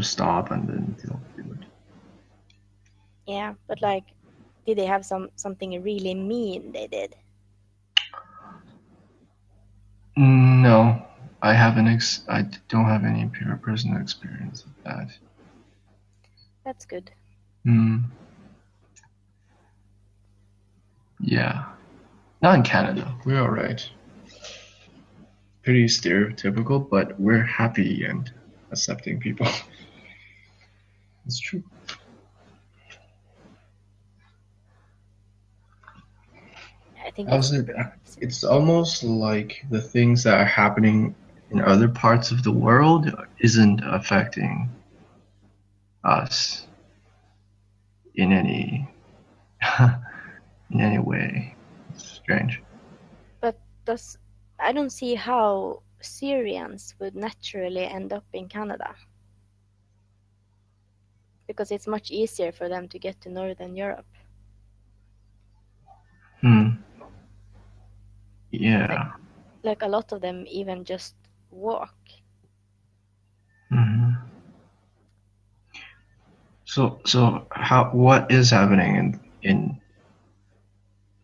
just stop and then they'll do it. Yeah, but like, did they have something really mean they did? No, I haven't. I don't have any personal experience of that. That's good. Yeah, not in Canada. We're all right. Pretty stereotypical, but we're happy and accepting people. It's true. I think How's it's it? pretty It's opposite. almost like the things that are happening in other parts of the world isn't affecting us in any in any way. It's strange. But I don't see how Syrians would naturally end up in Canada, because it's much easier for them to get to Northern Europe. Yeah. Like a lot of them even just walk. So what is happening in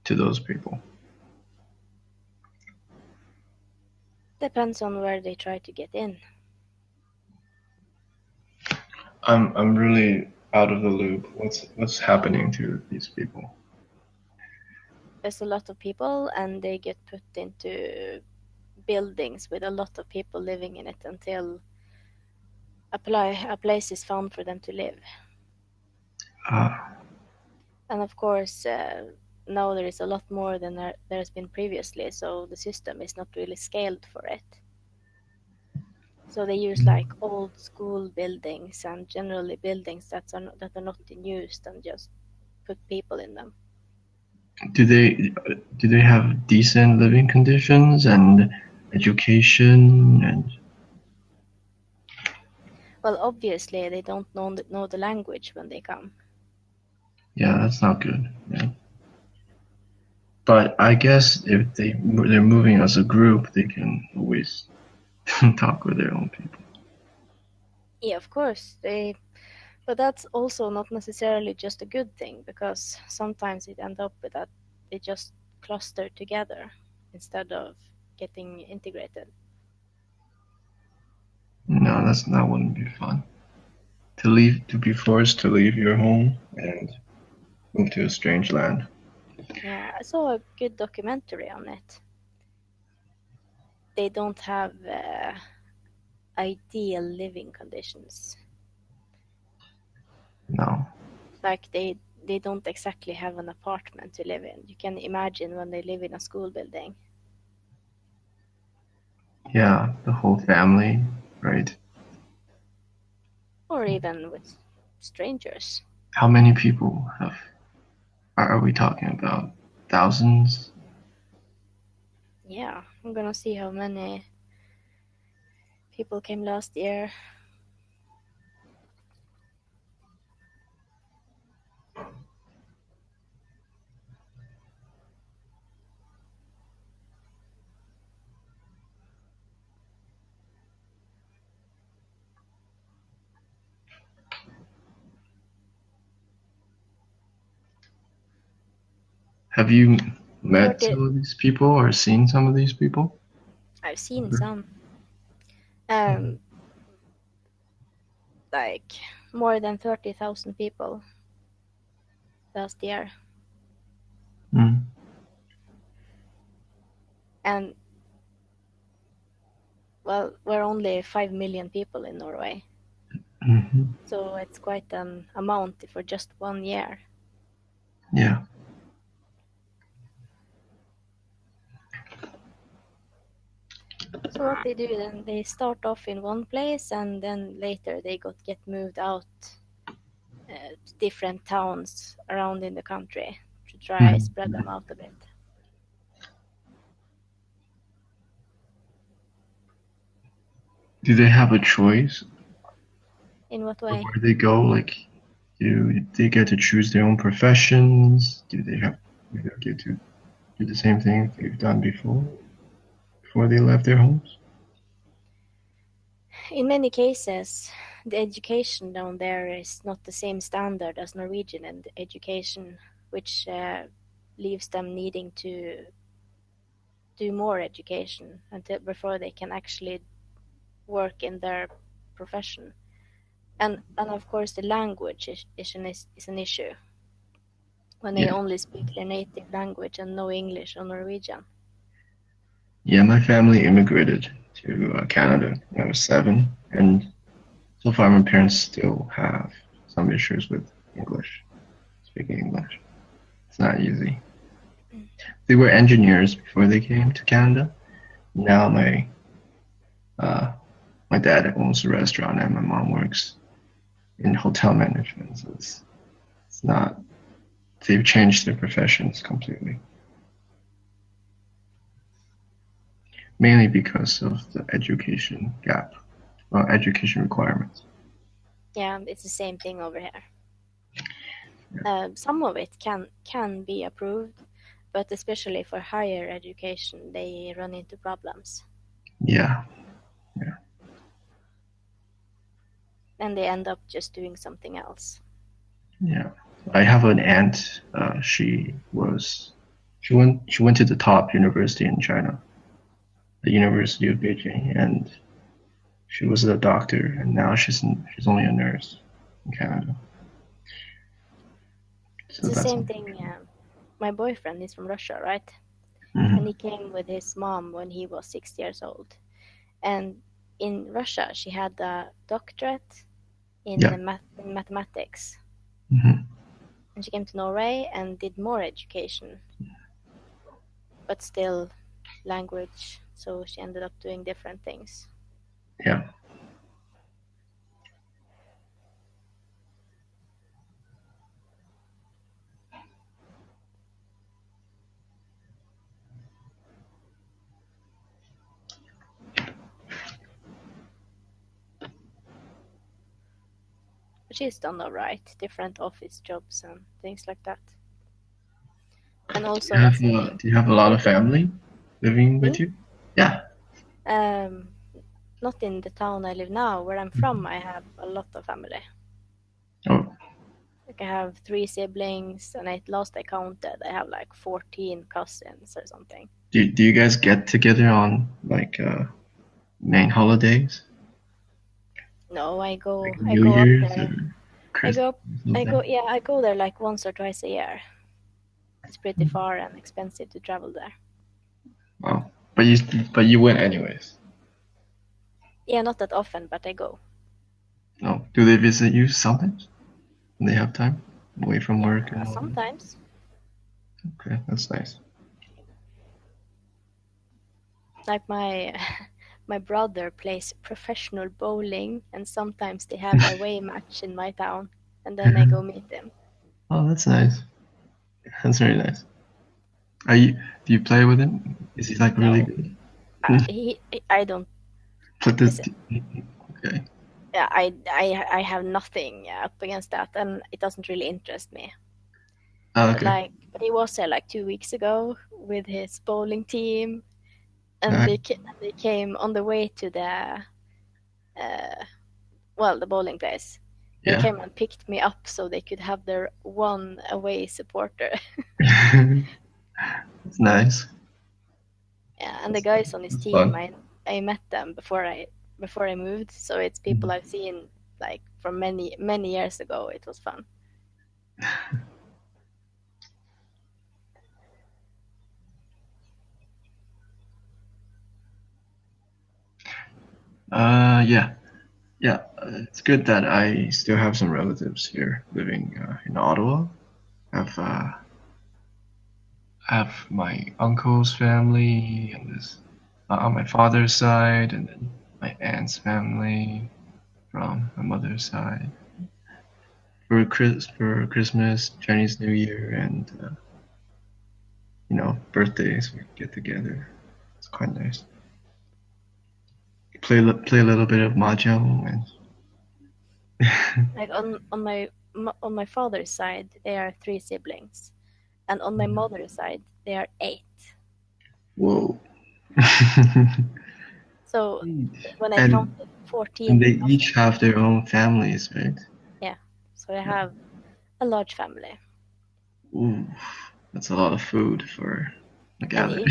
to those people? Depends on where they try to get in. I'm really out of the loop. What's happening to these people? There's a lot of people and they get put into buildings with a lot of people living in it until a place is found for them to live. And of course, now there is a lot more than there has been previously, so the system is not really scaled for it. So they use like old school buildings and generally buildings that are not in use, and just put people in them. Do they have decent living conditions and education and? Well, obviously they don't know the language when they come. Yeah, that's not good. Yeah. But I guess if they're moving as a group, they can always talk with their own people. Yeah, of course but that's also not necessarily just a good thing, because sometimes it ends up with that they just cluster together instead of getting integrated. No, that wouldn't be fun. To be forced to leave your home and move to a strange land. Yeah, I saw a good documentary on it. They don't have ideal living conditions. No. Like they don't exactly have an apartment to live in. You can imagine when they live in a school building. Yeah, the whole family, right? Or even with strangers. How many people are we talking about? Thousands? Yeah, I'm gonna see how many people came last year. Have you met 30. some of these people or seen some of these people? I've seen some. Um, like more than 30,000 people last year. And well, we're only 5 million people in Norway. So it's quite an amount for just 1 year. Yeah. So what they do then, they start off in one place and then later they get moved out to different towns around in the country to try spread them out a bit. Do they have a choice In what of way? where they go? Like, do they get to choose their own professions? Do they get to do the same thing they've done before they left their homes? In many cases, the education down there is not the same standard as Norwegian and education, which leaves them needing to do more education until before they can actually work in their profession. And of course the language is an issue when they Yeah. only speak their native language and no English or Norwegian. Yeah, my family immigrated to Canada when I was 7, and so far my parents still have some issues with English, speaking English. It's not easy. They were engineers before they came to Canada. Now uh, my dad owns a restaurant and my mom works in hotel management. So it's not, they've changed their professions completely. Mainly because of the education gap, education requirements. Yeah, it's the same thing over here. Some of it can be approved, but especially for higher education, they run into problems. Yeah. And they end up just doing something else. Yeah. I have an aunt. She went to the top university in China, the University of Beijing, and she was a doctor, and now she's only a nurse in Canada. It's So the that's same thing. My boyfriend is from Russia, right? Mhm. And he came with his mom when he was 6 years old. And in Russia, she had a doctorate in Yeah. mathematics. Mhm. And she came to Norway and did more education, but still language. So she ended up doing different things. Yeah. But she's done all right, different office jobs and things like that. And also, Do you have a lot of family living with me, you? Yeah. not in the town I live now. Where I'm from, I have a lot of family. Oh, Like I have 3 siblings, and last I counted, I have like 14 cousins or something. do you guys get together on like main holidays, No, I go like New up Year's there. or Christmas or something? I go there like once or twice a year. It's pretty far and expensive to travel there. Wow. But you went anyways. Yeah, not that often, but I go. No. Do they visit you sometimes when they have time away from work and all that? Sometimes. Okay, that's nice. Like my brother plays professional bowling, and sometimes they have a away match in my town, and then I go meet him. Oh, that's nice. That's very nice. Do you play with him? Is he like really No, good? I don't Put this. listen. Okay. Yeah, I have nothing up against that, and it doesn't really interest me. Oh, okay. But he was there like 2 weeks ago with his bowling team, and Alright. they came on the way to the the bowling place. They Yeah. came and picked me up so they could have their one away supporter. It's nice. Yeah, and the guys on his It's team, fun. I met them before I moved, so it's people I've seen like from many years ago. It was fun. Yeah. Yeah. It's good that I still have some relatives here living in Ottawa. I have my uncle's family and this on my father's side, and then my aunt's family from my mother's side. For Christmas, Chinese New Year, and birthdays, we get together. It's quite nice. Play a little bit of mahjong and Like on my father's side, there are 3 siblings, and on my mother's side, there are 8. whoa. So when I And counted 14, and they each have their own families, right? so I have a large family. Ooh, that's a lot of food for a gathering.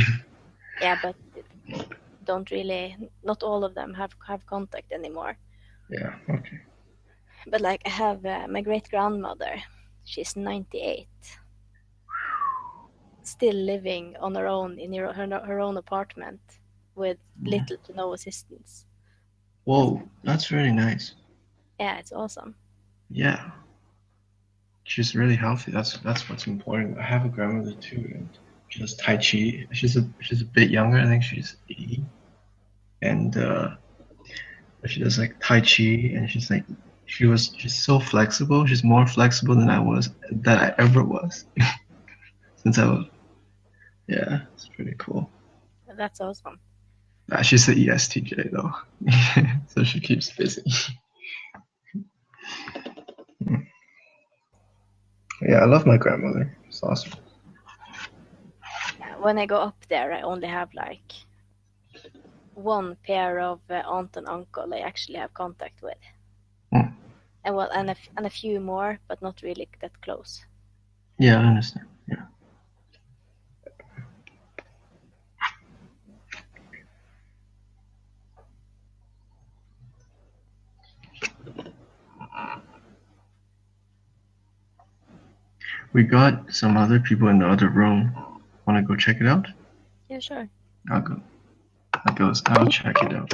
Yeah, but not all of them have contact anymore. Yeah, okay. But like I have my great grandmother, she's 98, still living on her own in her own apartment with little to no assistance. Whoa, that's really nice. Yeah, it's awesome. Yeah. She's really healthy. That's what's important. I have a grandmother too, and she does Tai Chi. She's a bit younger. I think she's 80, and she does like Tai Chi, and she's so flexible. She's more flexible than I ever was since I was. Yeah, it's pretty cool. That's awesome. She's an ESTJ though, so she keeps busy. Yeah, I love my grandmother. It's awesome. When I go up there, I only have like one pair of aunt and uncle I actually have contact with. Mm. And a few more, but not really that close. Yeah, I understand. Yeah. We got some other people in the other room. Want to go check it out? Yeah, sure. I'll go. I'll check it out.